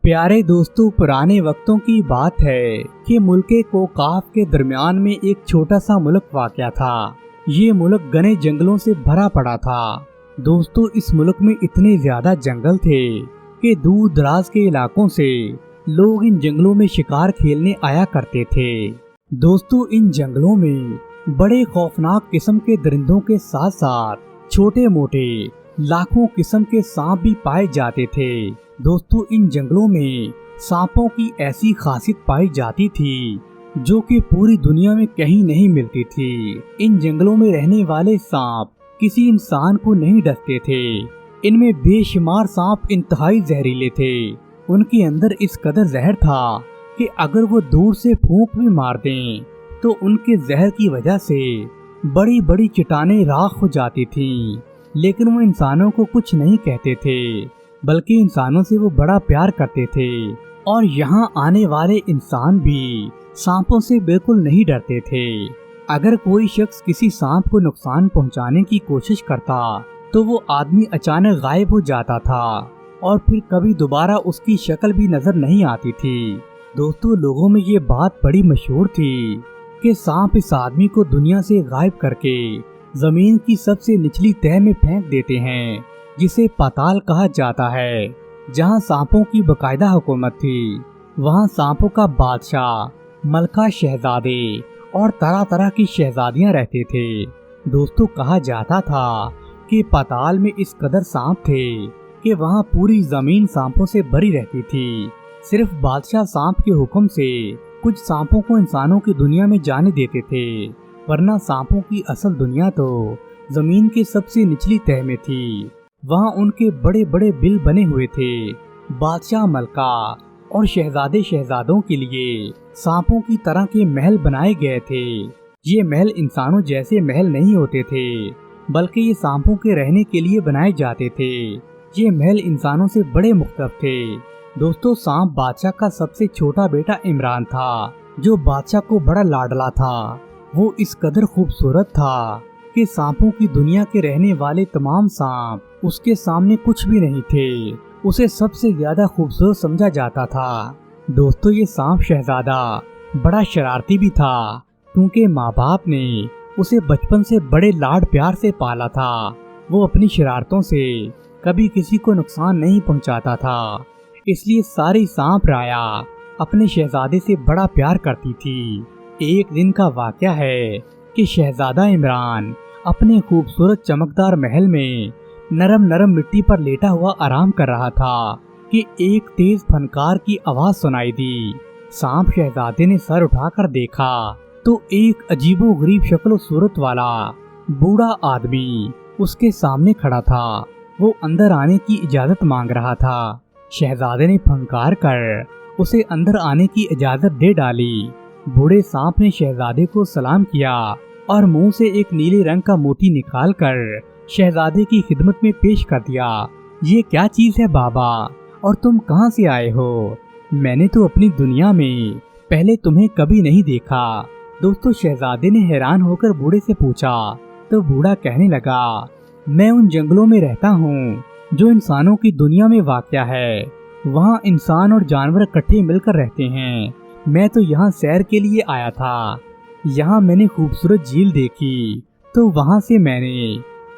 प्यारे दोस्तों, पुराने वक्तों की बात है कि मुल्के कोकाफ के दरमियान में एक छोटा सा मुल्क वाक़या था। ये मुल्क घने जंगलों से भरा पड़ा था। दोस्तों, इस मुल्क में इतने ज्यादा जंगल थे कि दूर दराज के इलाकों से लोग इन जंगलों में शिकार खेलने आया करते थे। दोस्तों, इन जंगलों में बड़े खौफनाक किस्म के दरिंदों के साथ साथ छोटे मोटे लाखों किस्म के सांप भी पाए जाते थे। दोस्तों, इन जंगलों में सांपों की ऐसी खासियत पाई जाती थी जो कि पूरी दुनिया में कहीं नहीं मिलती थी। इन जंगलों में रहने वाले सांप किसी इंसान को नहीं डसते थे। इनमें बेशुमार सांप इंतहाई जहरीले थे। उनके अंदर इस कदर जहर था कि अगर वो दूर से फूंक भी मार दें तो उनके जहर की वजह से बड़ी बड़ी चट्टानें राख हो जाती थीं। लेकिन वो इंसानों को कुछ नहीं कहते थे, बल्कि इंसानों से वो बड़ा प्यार करते थे। और यहाँ आने वाले इंसान भी सांपों से बिल्कुल नहीं डरते थे। अगर कोई शख्स किसी सांप को नुकसान पहुँचाने की कोशिश करता तो वो आदमी अचानक गायब हो जाता था और फिर कभी दोबारा उसकी शक्ल भी नजर नहीं आती थी। दोस्तों, लोगों में ये बात बड़ी मशहूर थी कि सांप इस आदमी को दुनिया से गायब करके जमीन की सबसे निचली तह में फेंक देते हैं, जिसे पाताल कहा जाता है। जहां सांपों की बकायदा हुकूमत थी, वहां सांपों का बादशाह, मलका शहजादे और तरह तरह की शहजादियां रहते थे। दोस्तों, कहा जाता था कि पाताल में इस कदर सांप थे कि वहां पूरी जमीन सांपों से भरी रहती थी। सिर्फ बादशाह सांप के हुक्म से कुछ सांपों को इंसानों की दुनिया में जाने देते थे, वरना सांपों की असल दुनिया तो जमीन के सबसे निचली तह में थी। वहाँ उनके बड़े बड़े बिल बने हुए थे। बादशाह, मलका और शहजादे शहजादों के लिए सांपों की तरह के महल बनाए गए थे। ये महल इंसानों जैसे महल नहीं होते थे, बल्कि ये सांपों के रहने के लिए बनाए जाते थे। ये महल इंसानों से बड़े मुख्तलिफ थे। दोस्तों, सांप बादशाह का सबसे छोटा बेटा इमरान था, जो बादशाह को बड़ा लाडला था। वो इस कदर खूबसूरत था कि सांपों की दुनिया के रहने वाले तमाम सांप उसके सामने कुछ भी नहीं थे। उसे सबसे ज्यादा खूबसूरत समझा जाता था। दोस्तों, ये सांप शहजादा बड़ा शरारती भी था, क्योंकि माँ बाप ने उसे बचपन से बड़े लाड प्यार से पाला था। वो अपनी शरारतों से कभी किसी को नुकसान नहीं पहुँचाता था, इसलिए सारी सांप राया अपने शहजादे से बड़ा प्यार करती थी। एक दिन का वाक़या है कि शहजादा इमरान अपने खूबसूरत चमकदार महल में नरम नरम मिट्टी पर लेटा हुआ आराम कर रहा था कि एक तेज फनकार की आवाज सुनाई दी। सांप शहजादे ने सर उठाकर देखा तो एक अजीबोगरीब शक्ल सूरत वाला बूढ़ा आदमी उसके सामने खड़ा था। वो अंदर आने की इजाजत मांग रहा था। शहजादे ने फनकार कर उसे अंदर आने की इजाजत दे डाली। बूढ़े सांप ने शहजादे को सलाम किया और मुंह से एक नीले रंग का मोती निकालकर शहजादे की खिदमत में पेश कर दिया। ये क्या चीज है बाबा, और तुम कहाँ से आए हो? मैंने तो अपनी दुनिया में पहले तुम्हें कभी नहीं देखा। दोस्तों, शहजादे ने हैरान होकर बूढ़े से पूछा तो बूढ़ा कहने लगा, मैं उन जंगलों में रहता हूँ जो इंसानों की दुनिया में वाक़या है। वहाँ इंसान और जानवर इकट्ठे मिलकर रहते हैं। मैं तो यहाँ सैर के लिए आया था। यहाँ मैंने खूबसूरत झील देखी तो वहाँ से मैंने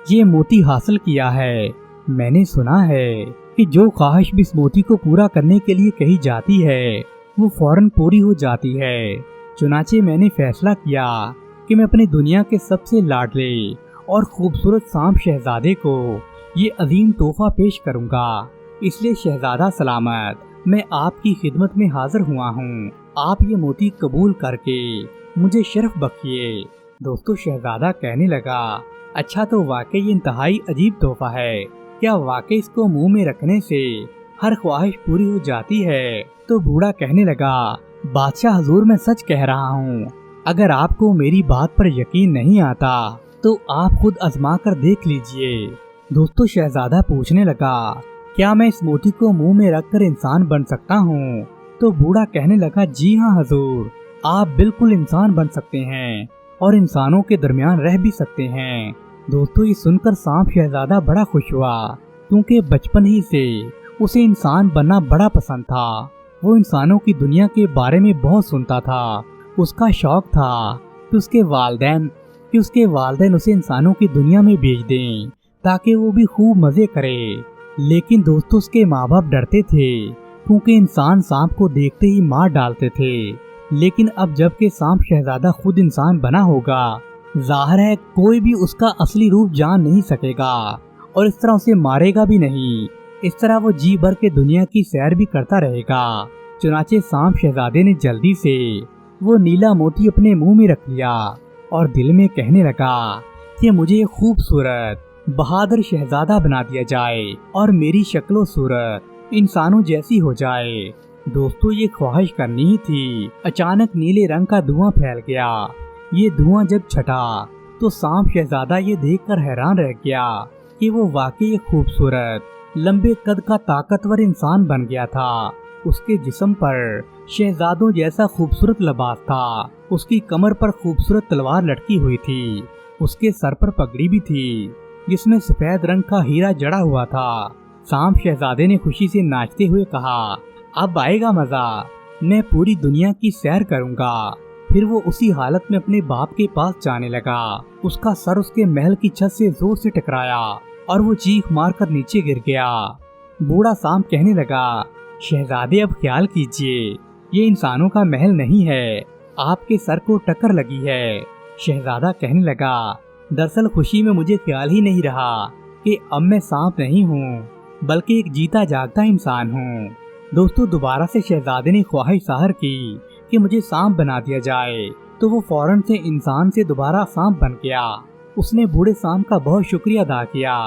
ये मोती हासिल किया है। मैंने सुना है कि जो ख्वाहिश भी इस मोती को पूरा करने के लिए कही जाती है वो फौरन पूरी हो जाती है। चुनाचे मैंने फैसला किया कि मैं अपनी दुनिया के सबसे लाडले और खूबसूरत सांप शहजादे को ये अजीम तोहफा पेश करूँगा। इसलिए शहजादा सलामत, मैं आपकी खिदमत में हाजिर हुआ हूँ। आप ये मोती कबूल करके मुझे शर्फ बख्शिए। दोस्तों, शहजादा कहने लगा, अच्छा तो वाकई ये इंतहाई अजीब तोहफा है। क्या वाकई इसको मुंह में रखने से हर ख्वाहिश पूरी हो जाती है? तो बूढ़ा कहने लगा, बादशाह हुजूर, मैं सच कह रहा हूँ। अगर आपको मेरी बात पर यकीन नहीं आता तो आप खुद आजमा कर देख लीजिए। दोस्तों, शहजादा पूछने लगा, क्या मैं इस मोती को मुंह में रखकर इंसान बन सकता हूँ? तो बूढ़ा कहने लगा, जी हाँ हुजूर, आप बिल्कुल इंसान बन सकते हैं और इंसानों के दरमियान रह भी सकते हैं। दोस्तों, ये सुनकर सांप शहजादा बड़ा खुश हुआ, क्योंकि बचपन ही से उसे इंसान बनना बड़ा पसंद था। वो इंसानों की दुनिया के बारे में बहुत सुनता था। उसका शौक था कि उसके वालिदैन उसे इंसानों की दुनिया में भेज दें ताकि वो भी खूब मजे करे। लेकिन दोस्तों उसके माँ बाप डरते थे क्योंकि इंसान सांप को देखते ही मार डालते थे। लेकिन अब जबकि सांप शहजादा खुद इंसान बना होगा, जाहिर है कोई भी उसका असली रूप जान नहीं सकेगा और इस तरह उसे मारेगा भी नहीं। इस तरह वो जी भर के दुनिया की सैर भी करता रहेगा। चुनाचे सांप शहजादे ने जल्दी से वो नीला मोती अपने मुंह में रख लिया और दिल में कहने लगा कि मुझे खूबसूरत बहादुर शहजादा बना दिया जाए और मेरी शक्लो सूरत इंसानों जैसी हो जाए। दोस्तों ये ख्वाहिश करनी ही थी। अचानक नीले रंग का धुआं फैल गया। ये धुआं जब छटा तो सांप शहजादा ये देखकर हैरान रह गया कि वो वाकई एक खूबसूरत लंबे कद का ताकतवर इंसान बन गया था। उसके जिस्म पर शहजादों जैसा खूबसूरत लिबास था। उसकी कमर पर खूबसूरत तलवार लटकी हुई थी। उसके सर पर पगड़ी भी थी जिसमें सफेद रंग का हीरा जड़ा हुआ था। सांप शहजादे ने खुशी से नाचते हुए कहा, अब आएगा मजा, मैं पूरी दुनिया की सैर करूंगा। फिर वो उसी हालत में अपने बाप के पास जाने लगा। उसका सर उसके महल की छत से जोर से टकराया और वो चीख मारकर नीचे गिर गया। बूढ़ा सांप कहने लगा, शहजादे अब ख्याल कीजिए, ये इंसानों का महल नहीं है, आपके सर को टक्कर लगी है। शहजादा कहने लगा, दरअसल खुशी में मुझे ख्याल ही नहीं रहा कि अब मैं सांप नहीं हूँ बल्कि एक जीता जागता इंसान हूँ। दोस्तों दोबारा से शहजादे ने ख्वाहिश ज़ाहिर की कि मुझे सांप बना दिया जाए, तो वो फौरन से इंसान से दोबारा सांप बन गया। उसने बूढ़े सांप का बहुत शुक्रिया अदा किया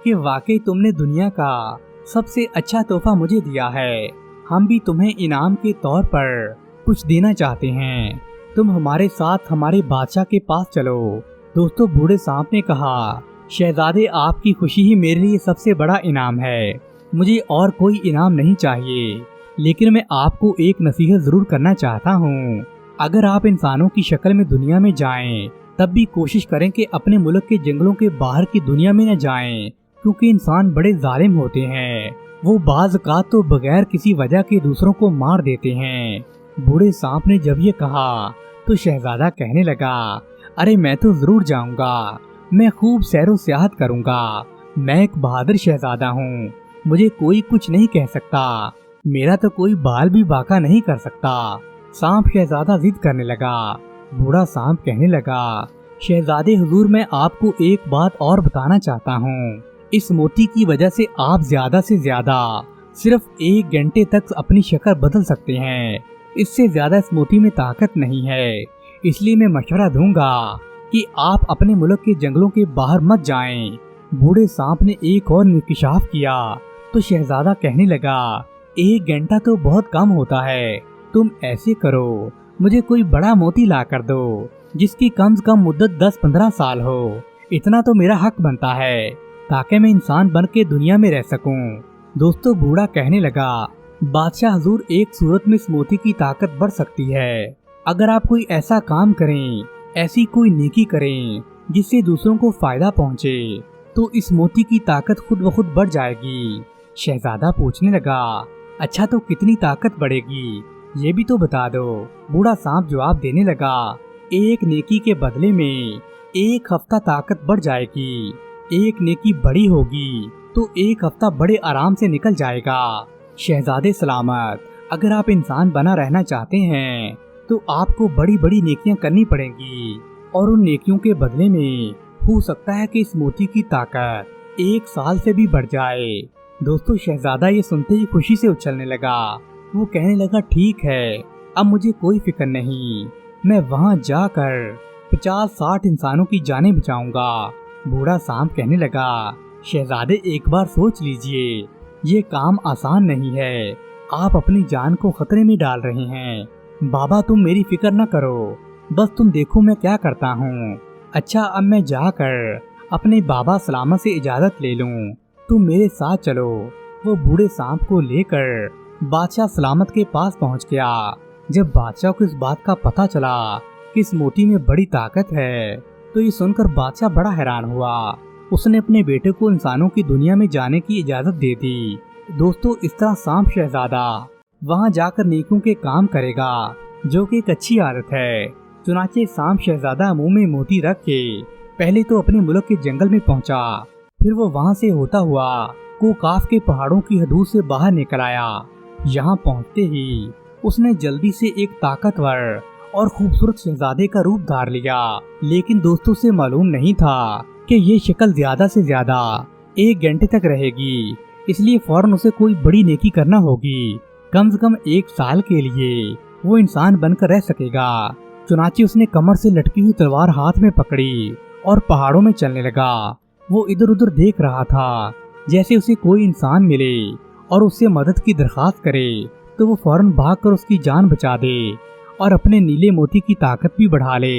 कि वाकई तुमने दुनिया का सबसे अच्छा तोहफा मुझे दिया है। हम भी तुम्हें इनाम के तौर पर कुछ देना चाहते हैं, तुम हमारे साथ हमारे बादशाह के पास चलो। दोस्तों बूढ़े सांप ने कहा, शहजादे आपकी खुशी ही मेरे लिए सबसे बड़ा इनाम है, मुझे और कोई इनाम नहीं चाहिए। लेकिन मैं आपको एक नसीहत जरूर करना चाहता हूँ, अगर आप इंसानों की शक्ल में दुनिया में जाएं, तब भी कोशिश करें कि अपने मुल्क के जंगलों के बाहर की दुनिया में न जाएं, क्योंकि इंसान बड़े जालिम होते हैं। वो बाज़ औक़ात तो बगैर किसी वजह के दूसरों को मार देते हैं। बूढ़े सांप ने जब ये कहा तो शहजादा कहने लगा, अरे मैं तो जरूर जाऊंगा, मैं खूब सैरो सियाहत करूंगा। मैं एक बहादुर शहजादा हूँ, मुझे कोई कुछ नहीं कह सकता, मेरा तो कोई बाल भी बाका नहीं कर सकता। सांप शहजादा जिद करने लगा। बूढ़ा सांप कहने लगा, शहजादे हुजूर मैं आपको एक बात और बताना चाहता हूँ, इस मोती की वजह से आप ज्यादा से ज्यादा सिर्फ 1 घंटे तक अपनी शक्ल बदल सकते हैं, इससे ज्यादा इस मोती में ताकत नहीं है। इसलिए मैं मशवरा दूंगा कि आप अपने मुल्क के जंगलों के बाहर मत जाएं। बूढ़े सांप ने एक और इंकशाफ किया तो शहजादा कहने लगा, 1 घंटा तो बहुत कम होता है, तुम ऐसे करो, मुझे कोई बड़ा मोती ला कर दो जिसकी कम से कम मुद्दत 10-15 साल हो। इतना तो मेरा हक बनता है ताकि मैं इंसान बन के दुनिया में रह सकूं। दोस्तों बूढ़ा कहने लगा, बादशाह हुजूर एक सूरत में इस मोती की ताकत बढ़ सकती है, अगर आप कोई ऐसा काम करें, ऐसी कोई नेकी करें जिससे दूसरों को फायदा पहुंचे, तो इस मोती की ताकत खुद ब खुद बढ़ जाएगी। शहजादा पूछने लगा, अच्छा तो कितनी ताकत बढ़ेगी, ये भी तो बता दो। बूढ़ा सांप जवाब देने लगा, एक नेकी के बदले में 1 हफ्ता ताकत बढ़ जाएगी। एक नेकी बड़ी होगी तो 1 हफ्ता बड़े आराम से निकल जाएगा। शहजादे सलामत, अगर आप इंसान बना रहना चाहते हैं तो आपको बड़ी बड़ी नेकियां करनी पड़ेंगी और उन नेकियों के बदले में हो सकता है कि इस मोती की ताकत 1 साल से भी बढ़ जाए। दोस्तों शहजादा ये सुनते ही खुशी से उछलने लगा। वो कहने लगा, ठीक है, अब मुझे कोई फिक्र नहीं, मैं वहाँ जाकर 50-60 इंसानों की जानें बचाऊंगा। बूढ़ा सांप कहने लगा, शहजादे एक बार सोच लीजिए, ये काम आसान नहीं है, आप अपनी जान को खतरे में डाल रहे हैं। बाबा तुम मेरी फिक्र न करो, बस तुम देखो मैं क्या करता हूँ। अच्छा अब मैं जाकर अपने बाबा सलामत से इजाजत ले लूँ, तुम मेरे साथ चलो। वो बूढ़े सांप को लेकर बादशाह सलामत के पास पहुँच गया। जब बादशाह को इस बात का पता चला कि इस मोती में बड़ी ताकत है, तो ये सुनकर बादशाह बड़ा हैरान हुआ। उसने अपने बेटे को इंसानों की दुनिया में जाने की इजाजत दे दी दोस्तों इस तरह सांप शहजादा वहाँ जाकर नेकियों के काम करेगा, जो कि एक अच्छी आदत है। चुनाचे सांप शहजादा मुंह में मोती रख के पहले तो अपने मुल्क के जंगल में पहुंचा, फिर वो वहाँ से होता हुआ कोकाफ के पहाड़ों की हदूद से बाहर निकल आया। यहाँ पहुँचते ही उसने जल्दी से एक ताकतवर और खूबसूरत शहजादे का रूप धार लिया, लेकिन दोस्तों से मालूम नहीं था कि ये शक्ल ज्यादा से ज्यादा 1 घंटे तक रहेगी, इसलिए फौरन उसे कोई बड़ी नेकी करना होगी। कम से कम 1 साल के लिए वो इंसान बनकर रह सकेगा। चुनाचे उसने कमर से लटकी हुई तलवार हाथ में पकड़ी और पहाड़ों में चलने लगा। वो इधर उधर देख रहा था, जैसे उसे कोई इंसान मिले और उससे मदद की दरखास्त करे तो वो फौरन भागकर उसकी जान बचा दे और अपने नीले मोती की ताकत भी बढ़ा ले।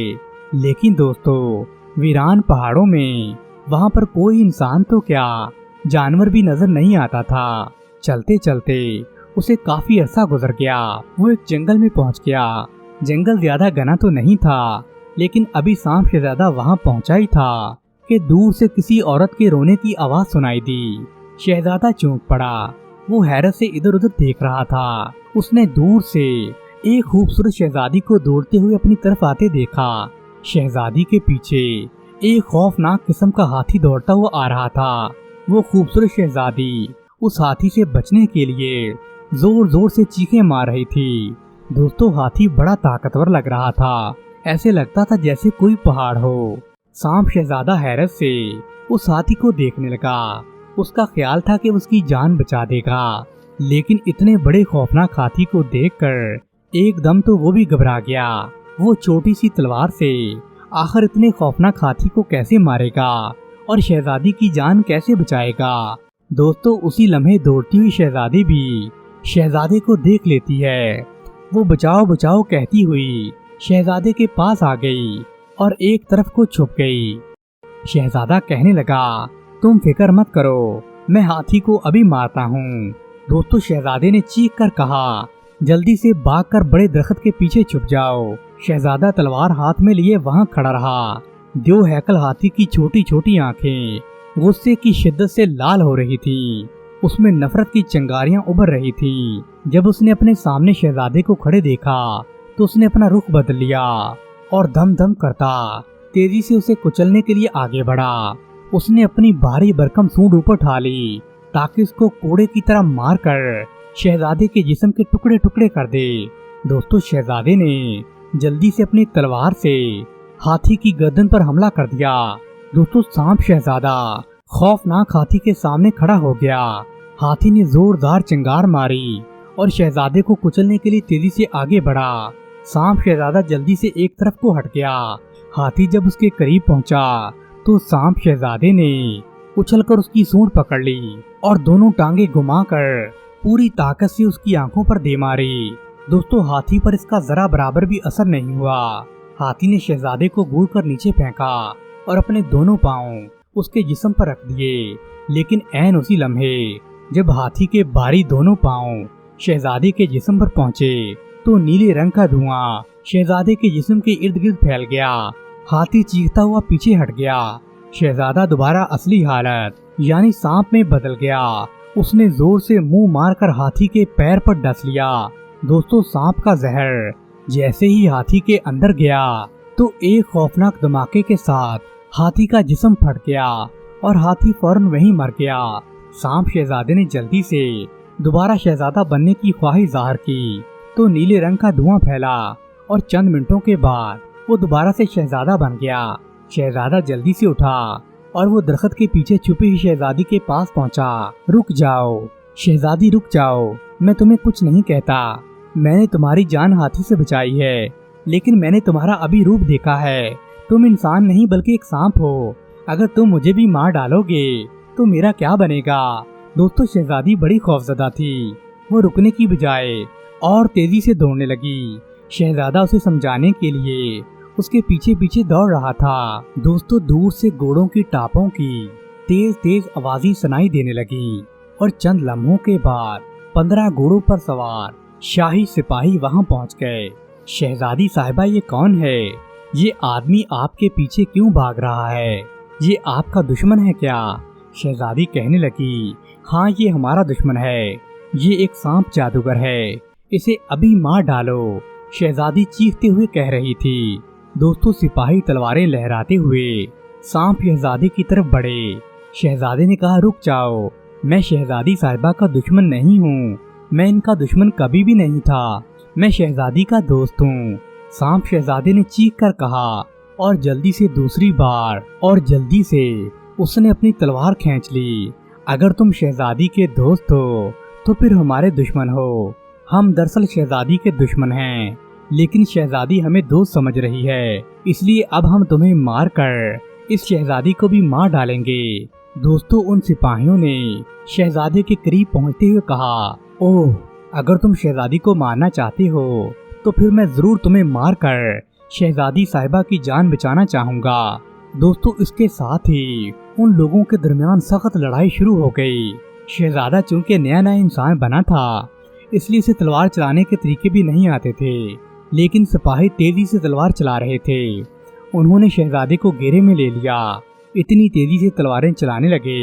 लेकिन दोस्तों वीरान पहाड़ों में वहाँ पर कोई इंसान तो क्या, जानवर भी नजर नहीं आता था। चलते चलते उसे काफी अरसा गुजर गया। वो एक जंगल में पहुँच गया। जंगल ज्यादा घना तो नहीं था, लेकिन अभी सांप शहजादा वहाँ पहुँचा ही था कि दूर से किसी औरत के रोने की आवाज सुनाई दी। शहजादा चौंक पड़ा। वो हैरत से इधर उधर देख रहा था। उसने दूर से एक खूबसूरत शहजादी को दौड़ते हुए अपनी तरफ आते देखा। शहजादी के पीछे एक खौफनाक किस्म का हाथी दौड़ता हुआ आ रहा था। वो खूबसूरत शहजादी उस हाथी से बचने के लिए जोर जोर से चीखें मार रही थी। दोस्तों हाथी बड़ा ताकतवर लग रहा था, ऐसे लगता था जैसे कोई पहाड़ हो। सांप शहजादा हैरत से उस हाथी को देखने लगा। उसका ख्याल था कि उसकी जान बचा देगा, लेकिन इतने बड़े खौफनाक हाथी को देखकर एकदम तो वो भी घबरा गया। वो छोटी सी तलवार से आखिर इतने खौफनाक हाथी को कैसे मारेगा और शहजादी की जान कैसे बचाएगा। दोस्तों उसी लम्हे दौड़ती हुई शहजादी भी शहजादे को देख लेती है। वो बचाओ बचाओ कहती हुई शहजादे के पास आ गई और एक तरफ को छुप गई। शहजादा कहने लगा, तुम फिक्र मत करो, मैं हाथी को अभी मारता हूँ। दोस्तों शहजादे ने चीख कर कहा, जल्दी से भागकर बड़े दरख्त के पीछे छुप जाओ। शहजादा तलवार हाथ में लिए वहाँ खड़ा रहा। दो हैकल हाथी की छोटी छोटी आंखें गुस्से की शिद्दत से लाल हो रही थी। उसमें नफरत की चिंगारियां उभर रही थी। जब उसने अपने सामने शहजादे को खड़े देखा तो उसने अपना रुख बदल लिया और दम दम करता तेजी से उसे कुचलने के लिए आगे बढ़ा। उसने अपनी भारी भरकम सूंड ऊपर उठा ली ताकि उसको कोड़े की तरह मारकर शहजादे के जिस्म के टुकड़े टुकड़े कर दे। दोस्तों शहजादे ने जल्दी से अपनी तलवार से हाथी की गर्दन पर हमला कर दिया। दोस्तों सांप शहजादा खौफनाक हाथी के सामने खड़ा हो गया। हाथी ने जोरदार चिंगार मारी और शहजादे को कुचलने के लिए तेजी से आगे बढ़ा। सांप शहजादा जल्दी से एक तरफ को हट गया। हाथी जब उसके करीब पहुंचा तो सांप शहजादे ने उछलकर उसकी सूंड पकड़ ली और दोनों टांगे घुमाकर पूरी ताकत से उसकी आंखों पर दे मारी। दोस्तों हाथी पर इसका जरा बराबर भी असर नहीं हुआ। हाथी ने शहजादे को घूर कर नीचे फेंका और अपने दोनों पांव उसके जिस्म पर रख दिए। लेकिन ऐन उसी लम्हे जब हाथी के भारी दोनों पांव शहजादे के जिस्म पर पहुंचे तो नीले रंग का धुआं शहजादे के जिस्म के इर्द गिर्द फैल गया। हाथी चीखता हुआ पीछे हट गया। शहजादा दोबारा असली हालत यानी सांप में बदल गया। उसने जोर से मुंह मारकर हाथी के पैर पर डस लिया। दोस्तों सांप का जहर जैसे ही हाथी के अंदर गया तो एक खौफनाक धमाके के साथ हाथी का जिस्म फट गया और हाथी फौरन वहीं मर गया। सांप शहजादे ने जल्दी से दोबारा शहजादा बनने की ख्वाहिश जाहिर की तो नीले रंग का धुआं फैला और चंद मिनटों के बाद वो दोबारा से शहजादा बन गया। शहजादा जल्दी से उठा और वो दरख्त के पीछे छुपी हुई शहजादी के पास पहुंचा। रुक जाओ शहजादी, रुक जाओ, मैं तुम्हें कुछ नहीं कहता। मैंने तुम्हारी जान हाथी से बचाई है, लेकिन मैंने तुम्हारा अभी रूप देखा है। तुम इंसान नहीं बल्कि एक सांप हो। अगर तुम मुझे भी मार डालोगे तो मेरा क्या बनेगा। दोस्तों शहजादी बड़ी खौफजदा थी। वो रुकने की बजाय और तेजी से दौड़ने लगी। शहजादा उसे समझाने के लिए उसके पीछे पीछे दौड़ रहा था। दोस्तों दूर से घोड़ों की टापों की तेज तेज आवाजें सुनाई देने लगी और चंद लम्हों के बाद 15 घोड़ों पर सवार शाही सिपाही वहां पहुंच गए। शहजादी साहिबा, ये कौन है? ये आदमी आपके पीछे क्यों भाग रहा है? ये आपका दुश्मन है क्या? शहजादी कहने लगी, ہاں یہ ہمارا دشمن ہے، یہ ایک سانپ جادوگر ہے، اسے ابھی مار ڈالو، شہزادی چیختے ہوئے کہہ رہی تھی۔ دوستو سپاہی تلواریں لہراتے ہوئے سانپ شہزادی کی طرف بڑھے۔ شہزادے نے کہا رک جاؤ، میں شہزادی صاحبہ کا دشمن نہیں ہوں، میں ان کا دشمن کبھی بھی نہیں تھا، میں شہزادی کا دوست ہوں۔ سانپ شہزادے نے چیخ کر کہا اور جلدی سے دوسری بار اور جلدی سے اس نے اپنی تلوار کھینچ لی۔ اگر تم شہزادی کے دوست ہو تو پھر ہمارے دشمن ہو، ہم دراصل شہزادی کے دشمن ہیں، لیکن شہزادی ہمیں دوست سمجھ رہی ہے، اس لیے اب ہم تمہیں مار کر اس شہزادی کو بھی مار ڈالیں گے۔ دوستو ان سپاہیوں نے شہزادے کے قریب پہنچتے ہوئے کہا اوہ اگر تم شہزادی کو مارنا چاہتے ہو تو پھر میں ضرور تمہیں مار کر شہزادی صاحبہ کی جان بچانا چاہوں گا۔ دوستو اس کے ساتھ ہی ان لوگوں کے درمیان سخت لڑائی شروع ہو گئی۔ شہزادہ چونکہ نیا نیا انسان بنا تھا اس لیے اسے تلوار چلانے کے طریقے بھی نہیں آتے تھے، لیکن سپاہی تیزی سے تلوار چلا رہے تھے۔ انہوں نے شہزادے کو گھیرے میں لے لیا، اتنی تیزی سے تلواریں چلانے لگے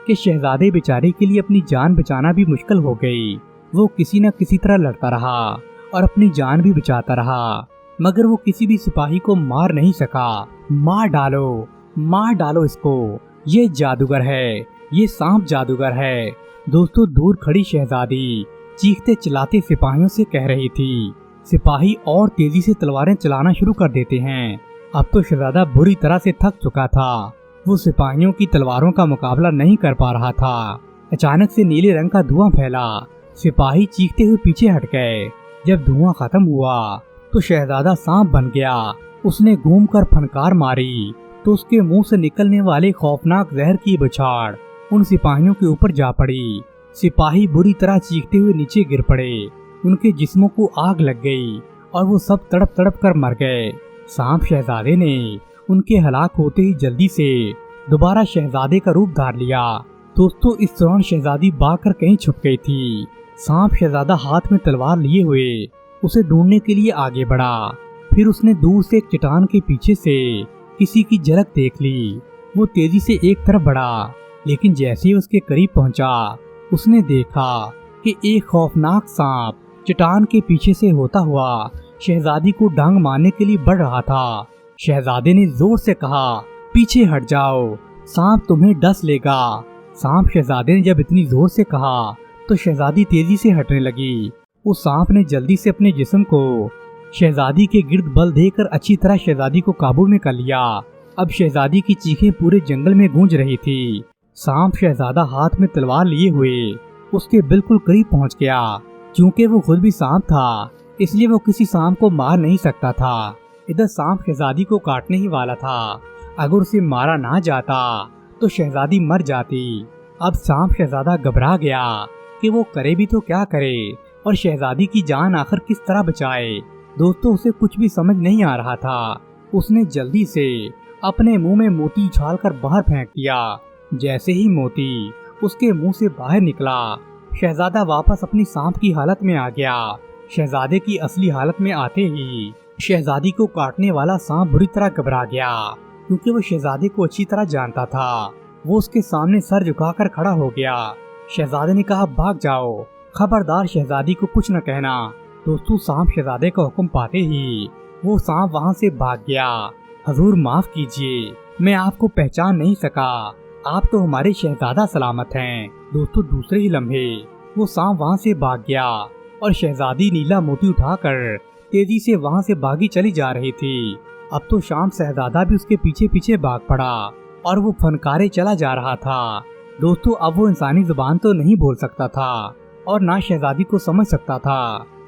کہ شہزادے بیچارے کے لیے اپنی جان بچانا بھی مشکل ہو گئی۔ وہ کسی نہ کسی طرح لڑتا رہا اور اپنی جان بھی بچاتا رہا، مگر وہ کسی بھی سپاہی کو مار نہیں سکا۔ مار ڈالو اس کو، یہ جادوگر ہے، یہ سانپ جادوگر ہے۔ دوستو دور کھڑی شہزادی چیختے چلاتے سپاہیوں سے کہہ رہی تھی۔ سپاہی اور تیزی سے تلواریں چلانا شروع کر دیتے ہیں۔ اب تو شہزادہ بری طرح سے تھک چکا تھا، وہ سپاہیوں کی تلواروں کا مقابلہ نہیں کر پا رہا تھا۔ اچانک سے نیلے رنگ کا دھواں پھیلا، سپاہی چیختے ہوئے پیچھے ہٹ گئے۔ جب دھواں ختم ہوا تو شہزادہ سانپ بن گیا، اس نے گھوم کر پھنکار ماری تو اس کے منہ سے نکلنے والے خوفناک زہر کی بچھاڑ ان سپاہیوں کے اوپر جا پڑی۔ سپاہی بری طرح چیختے ہوئے نیچے گر پڑے، ان کے جسموں کو آگ لگ گئی اور وہ سب تڑپ تڑپ کر مر گئے۔ سانپ شہزادے نے ان کے ہلاک ہوتے ہی جلدی سے دوبارہ شہزادے کا روپ دھار لیا۔ دوستو اس دوران شہزادی بھاگ کر کہیں چھپ گئی تھی۔ سانپ شہزادہ ہاتھ میں تلوار لیے ہوئے اسے ڈھونڈنے کے لیے آگے بڑھا، پھر اس نے دور سے ایک چٹان کے پیچھے سے کسی کی جھلک دیکھ لی۔ وہ تیزی سے ایک طرف بڑھا، لیکن جیسے ہی اس کے قریب پہنچا اس نے دیکھا کہ ایک خوفناک سانپ چٹان کے پیچھے سے ہوتا ہوا شہزادی کو ڈانگ مارنے کے لیے بڑھ رہا تھا۔ شہزادے نے زور سے کہا پیچھے ہٹ جاؤ، سانپ تمہیں ڈس لے گا۔ سانپ شہزادے نے جب اتنی زور سے کہا تو شہزادی تیزی سے ہٹنے لگی۔ اس سانپ نے جلدی سے اپنے جسم کو شہزادی کے گرد بل دے کر اچھی طرح شہزادی کو قابو میں کر لیا۔ اب شہزادی کی چیخیں پورے جنگل میں گونج رہی تھی۔ سانپ شہزادہ ہاتھ میں تلوار لیے ہوئے اس کے بالکل قریب پہنچ گیا۔ چونکہ وہ خود بھی سانپ تھا اس لیے وہ کسی سانپ کو مار نہیں سکتا تھا۔ ادھر سانپ شہزادی کو کاٹنے ہی والا تھا، اگر اسے مارا نہ جاتا تو شہزادی مر جاتی۔ اب سانپ شہزادہ گھبرا گیا کہ وہ کرے بھی تو کیا کرے اور شہزادی کی جان آخر کس طرح بچائے۔ دوستو اسے کچھ بھی سمجھ نہیں آ رہا تھا۔ اس نے جلدی سے اپنے منہ میں موتی اچھال کر باہر پھینک دیا۔ جیسے ہی موتی اس کے منہ سے باہر نکلا شہزادہ واپس اپنی سانپ کی حالت میں آ گیا۔ شہزادے کی اصلی حالت میں آتے ہی شہزادی کو کاٹنے والا سانپ بری طرح گھبرا گیا، کیونکہ وہ شہزادے کو اچھی طرح جانتا تھا۔ وہ اس کے سامنے سر جھکا کر کھڑا ہو گیا۔ شہزادے نے کہا بھاگ جاؤ، خبردار شہزادی کو کچھ نہ کہنا۔ دوستو سانپ شہزادے کا حکم پاتے ہی وہ سانپ وہاں سے بھاگ گیا۔ حضور معاف کیجیے، میں آپ کو پہچان نہیں سکا، آپ تو ہمارے شہزادہ سلامت ہیں۔ دوستو دوسرے ہی لمحے وہ سانپ وہاں سے بھاگ گیا اور شہزادی نیلا موتی اٹھا کر تیزی سے وہاں سے بھاگی چلی جا رہی تھی۔ اب تو شام شہزادہ بھی اس کے پیچھے پیچھے بھاگ پڑا اور وہ فنکارے چلا جا رہا تھا۔ دوستو اب وہ انسانی زبان تو نہیں بول سکتا تھا اور نہ شہزادی کو سمجھ سکتا تھا۔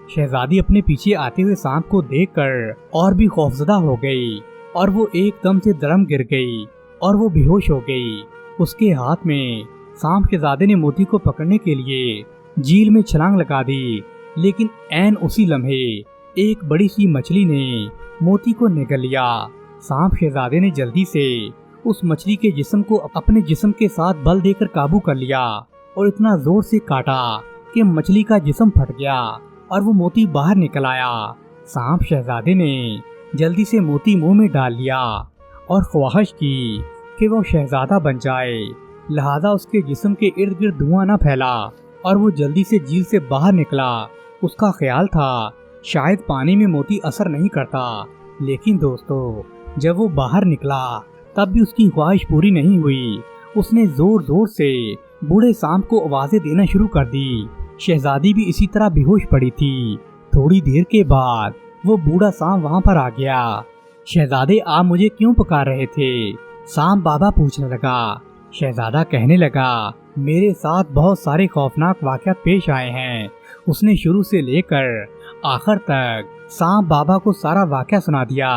شہزادی اپنے پیچھے آتے ہوئے سانپ کو دیکھ کر اور بھی خوفزدہ ہو گئی اور وہ ایک دم سے درم گر گئی اور وہ بے ہوش ہو گئی۔ اس کے ہاتھ میں سانپ شہزادے نے موتی کو پکڑنے کے لیے جھیل میں چھلانگ لگا دی، لیکن عین اسی لمحے ایک بڑی سی مچھلی نے موتی کو نگل لیا۔ سانپ شہزادے نے جلدی سے اس مچھلی کے جسم کو اپنے جسم کے ساتھ بل دے کر قابو کر لیا اور اتنا زور سے کاٹا کہ مچھلی کا جسم پھٹ گیا اور وہ موتی باہر نکل آیا۔ سانپ شہزادے نے جلدی سے موتی منہ میں ڈال لیا اور خواہش کی کہ وہ شہزادہ بن جائے، लहाजा उसके जिस्म के इर्द गिर्द धुआं न फैला और वो जल्दी से झील से बाहर निकला। उसका ख्याल था शायद पानी में मोती असर नहीं करता, लेकिन दोस्तों जब वो बाहर निकला तब भी उसकी ख्वाहिश पूरी नहीं हुई। उसने जोर जोर से बूढ़े सांप को आवाजें देना शुरू कर दी। शहजादी भी इसी तरह बेहोश पड़ी थी। थोड़ी देर के बाद वो बूढ़ा सांप वहाँ पर आ गया। शहजादे, आप मुझे क्यों पुकार रहे थे? सांप बाबा पूछने लगा। शहजादा कहने लगा, मेरे साथ बहुत सारे खौफनाक वाक़यात पेश आए हैं। उसने शुरू से लेकर आखिर तक सांप बाबा को सारा वाक़या सुना दिया।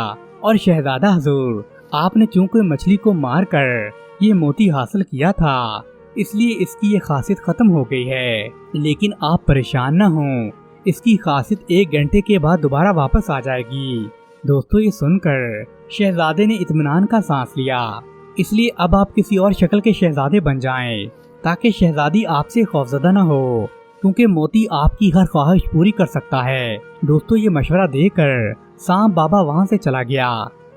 और शहजादा हुजूर, आपने चूंकि मछली को मारकर ये मोती हासिल किया था, इसलिए इसकी ये खासियत खत्म हो गई है। लेकिन आप परेशान न हों, इसकी खासियत 1 घंटे के बाद दोबारा वापस आ जाएगी। दोस्तों, ये सुनकर शहजादे ने इत्मीनान का सांस लिया। इसलिए अब आप किसी और शक्ल के शहजादे बन जाएं, ताकि शहजादी आपसे खौफजदा न हो, क्योंकि मोती आपकी हर ख्वाहिश पूरी कर सकता है। दोस्तों, ये मशवरा देकर सांप बाबा वहाँ से चला गया।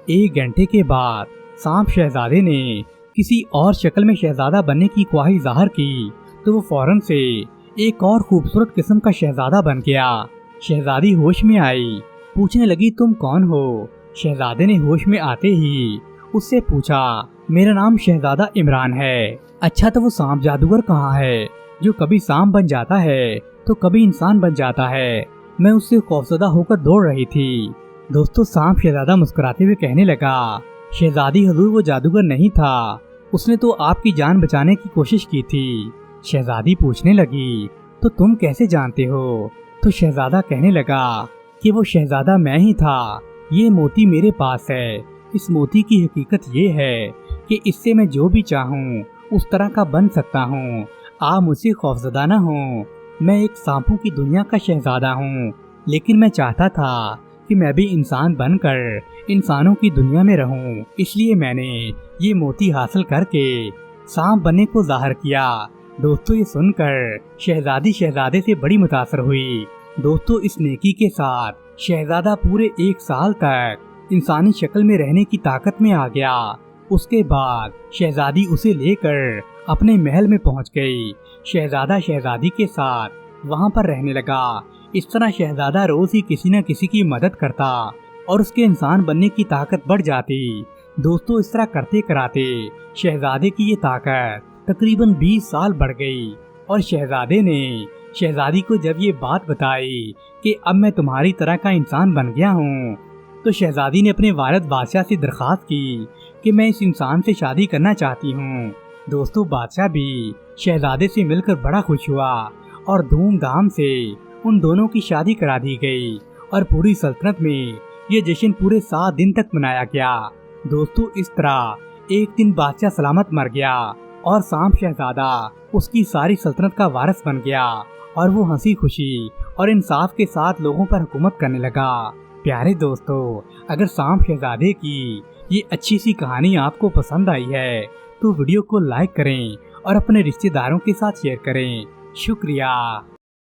1 घंटे के बाद सांप शहजादे ने किसी और शक्ल में शहजादा बनने की ख्वाहिश जाहिर की, तो वो फौरन से एक और खूबसूरत किस्म का शहजादा बन गया। शहजादी होश में आई, पूछने लगी, तुम कौन हो? शहजादे ने होश में आते ही उससे पूछा, मेरा नाम शहजादा इमरान है। अच्छा, तो वो सांप जादूगर कहाँ है जो कभी सांप बन जाता है तो कभी इंसान बन जाता है? मैं उससे खौफजदा होकर दौड़ रही थी। दोस्तों, सांप शहजादा मुस्कुराते हुए कहने लगा, शहजादी हुजूर, वो जादूगर नहीं था, उसने तो आपकी जान बचाने की कोशिश की थी। शहजादी पूछने लगी, तो तुम कैसे जानते हो? तो शहजादा कहने लगा कि वो शहजादा मैं ही था। ये मोती मेरे पास है। इस मोती की हकीकत ये है कि इससे मैं जो भी चाहूँ उस तरह का बन सकता हूँ। आप मुझसे खौफजदा न हो। मैं एक सांपों की दुनिया का शहजादा हूँ, लेकिन मैं चाहता था कि मैं भी इंसान बनकर इंसानों की दुनिया में रहूं। इसलिए मैंने ये मोती हासिल करके सांप बनने को जाहिर किया। दोस्तों, ये सुनकर शहजादी शहजादे से बड़ी मुतासर हुई। दोस्तों, इस नेकी के साथ शहजादा पूरे 1 साल तक इंसानी शक्ल में रहने की ताकत में आ गया। उसके बाद शहजादी उसे लेकर अपने महल में पहुंच गई। शहजादा शहजादी के साथ वहां पर रहने लगा। इस तरह शहजादा रोज ही किसी न किसी की मदद करता और उसके इंसान बनने की ताकत बढ़ जाती। दोस्तों, इस तरह करते कराते शहजादे की ये ताकत तकरीबन 20 साल बढ़ गई। और शहजादे ने शहजादी को जब ये बात बताई कि अब मैं तुम्हारी तरह का इंसान बन गया हूँ, तो शहजादी ने अपने वालिद बादशाह से दरख्वास्त की कि मैं इस इंसान से शादी करना चाहती हूँ। दोस्तों, बादशाह भी शहजादे से मिलकर बड़ा खुश हुआ और धूमधाम से उन दोनों की शादी करा दी गई और पूरी सल्तनत में ये जश्न पूरे 7 दिन तक मनाया गया। दोस्तों, इस तरह एक दिन बादशाह सलामत मर गया और सांप शहजादा उसकी सारी सल्तनत का वारिस बन गया और वो हंसी खुशी और इंसाफ के साथ लोगों पर हुकूमत करने लगा। प्यारे दोस्तों, अगर सांप शहजादे की ये अच्छी सी कहानी आपको पसंद आई है तो वीडियो को लाइक करें और अपने रिश्तेदारों के साथ शेयर करें। शुक्रिया।